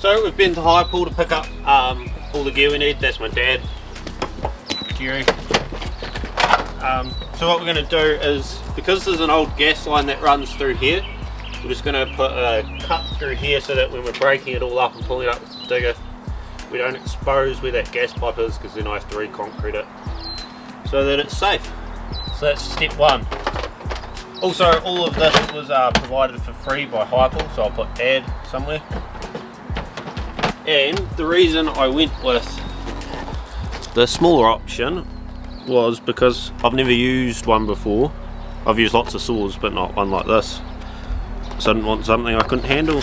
So we've been to Highpool to pick up all the gear we need. That's my dad, Jerry. So what we're going to do is, because there's an old gas line that runs through here, we're just going to put a cut through here so that when we're breaking it all up and pulling it up with the digger, we don't expose where that gas pipe is, because then I have to re-concrete it so that it's safe. So that's step one. Also, all of this was provided for free by Highpool, so I'll put add somewhere. And the reason I went with the smaller option was because I've never used one before. I've used lots of saws, but not one like this. So I didn't want something I couldn't handle.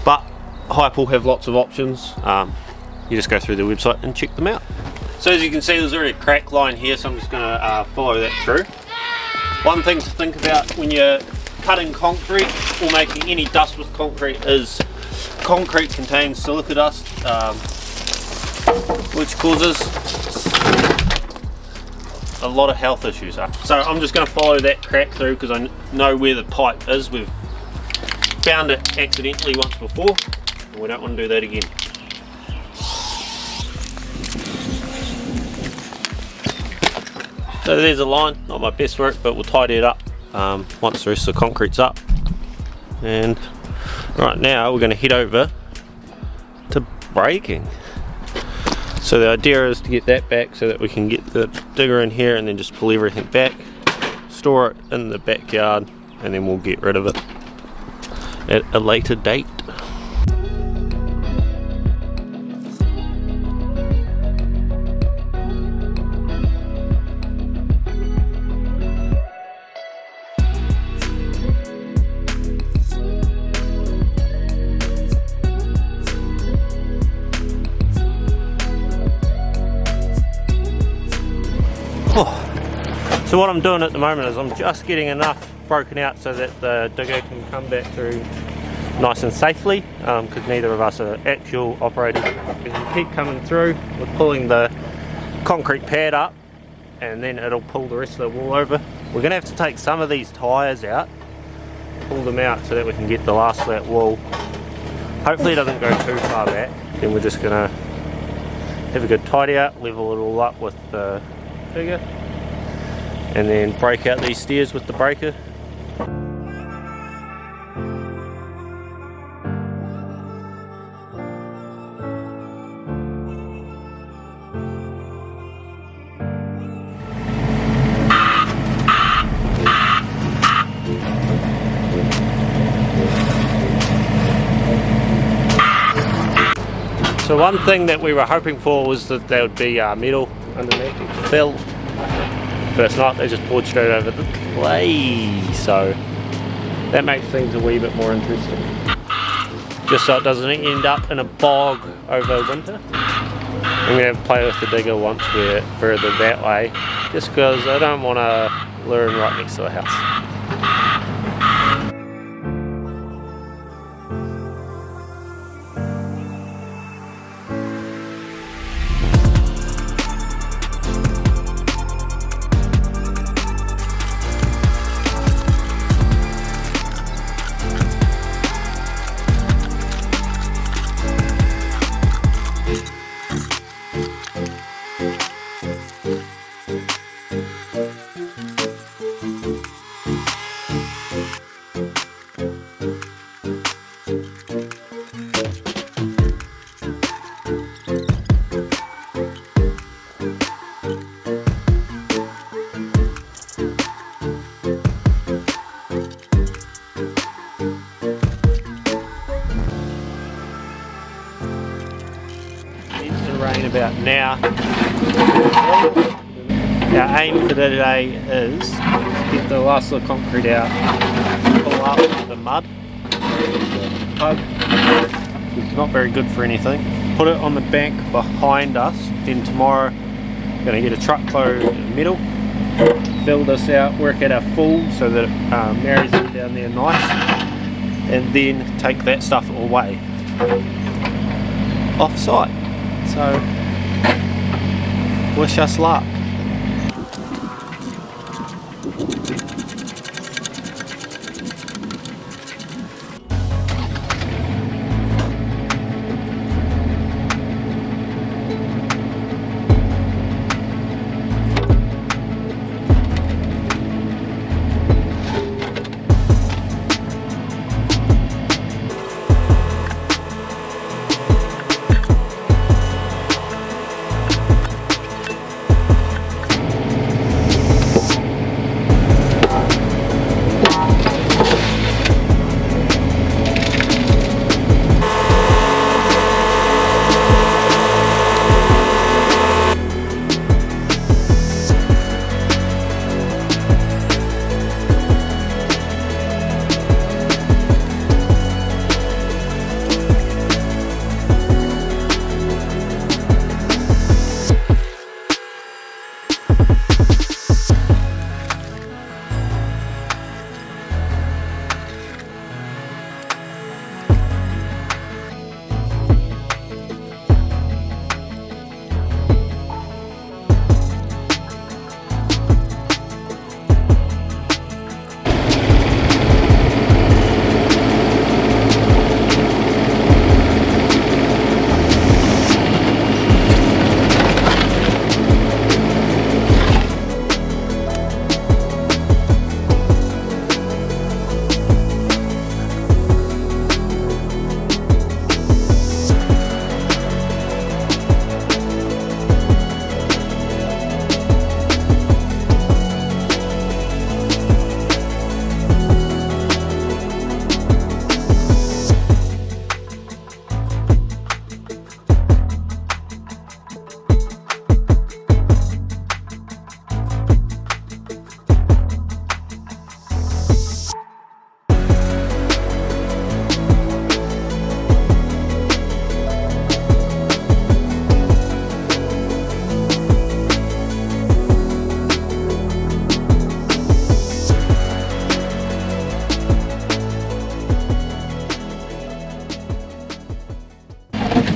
But Highpool have lots of options. You just go through their website and check them out. So as you can see, there's already a crack line here, so I'm just going to follow that through. One thing to think about when you're cutting concrete or making any dust with concrete is concrete contains silica dust, which causes a lot of health issues. So I'm just going to follow that crack through because I know where the pipe is. We've found it accidentally once before and we don't want to do that again. So there's a line, not my best work, but we'll tidy it up once the rest of the concrete's up. And right now we're going to head over to breaking. So the idea is to get that back so that we can get the digger in here and then just pull everything back, store it in the backyard, and then we'll get rid of it at a later date. So what I'm doing at the moment is I'm just getting enough broken out so that the digger can come back through nice and safely, because neither of us are actual operators. We can keep coming through, we're pulling the concrete pad up and then it'll pull the rest of the wall over. We're going to have to take some of these tyres out, pull them out so that we can get the last of that wall. Hopefully it doesn't go too far back, then we're just going to have a good tidy out, level it all up with the digger, and then break out these stairs with the breaker. So one thing that we were hoping for was that there would be metal underneath it, fill. But it's not, they just poured straight over the clay, so that makes things a wee bit more interesting. Just so it doesn't end up in a bog over winter. I'm going to play with the digger once we're further that way, just because I don't want to lure in right next to the house. About now. Our aim for the day is to get the last of the concrete out, pull up the mud, it's not very good for anything, put it on the bank behind us, then tomorrow we're going to get a truckload of metal, fill this out, work at our full so that it marries it down there nice, and then take that stuff away off site. So wish us luck.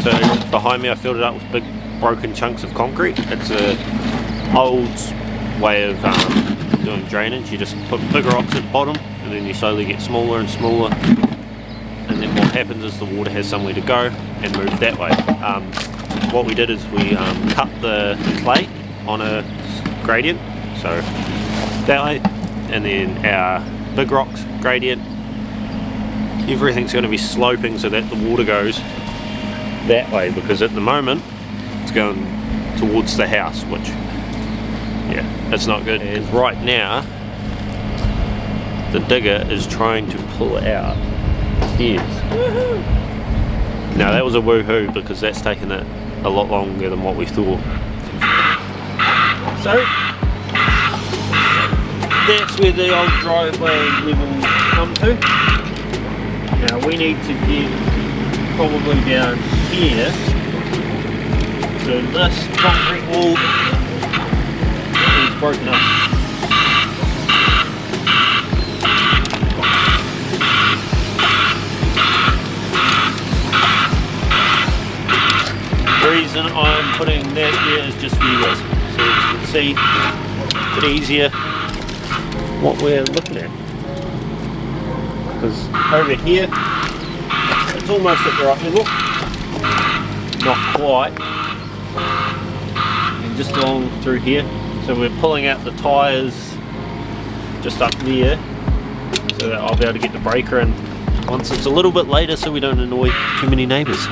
So behind me I filled it up with big broken chunks of concrete. It's a old way of doing drainage. You just put big rocks at the bottom and then you slowly get smaller and smaller, and then what happens is the water has somewhere to go and move that way. What we did is we cut the clay on a gradient, so that way, and then our big rocks gradient. Everything's going to be sloping so that the water goes that way, because at the moment it's going towards the house, which, yeah, that's not good. And right now the digger is trying to pull out stairs. Now that was a woohoo, because that's taken it a lot longer than what we thought. So that's where the old driveway level come to. Now we need to get probably down here, so this concrete wall is broken up. The reason I'm putting that here is just for you guys, so you can see a bit easier what we're looking at. Because over here it's almost at the right level, not quite, and just along through here. So we're pulling out the tyres just up there so that I'll be able to get the breaker in once it's a little bit later, so we don't annoy too many neighbours.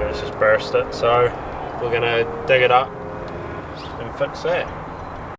It's just burst it, so we're going to dig it up and fix that.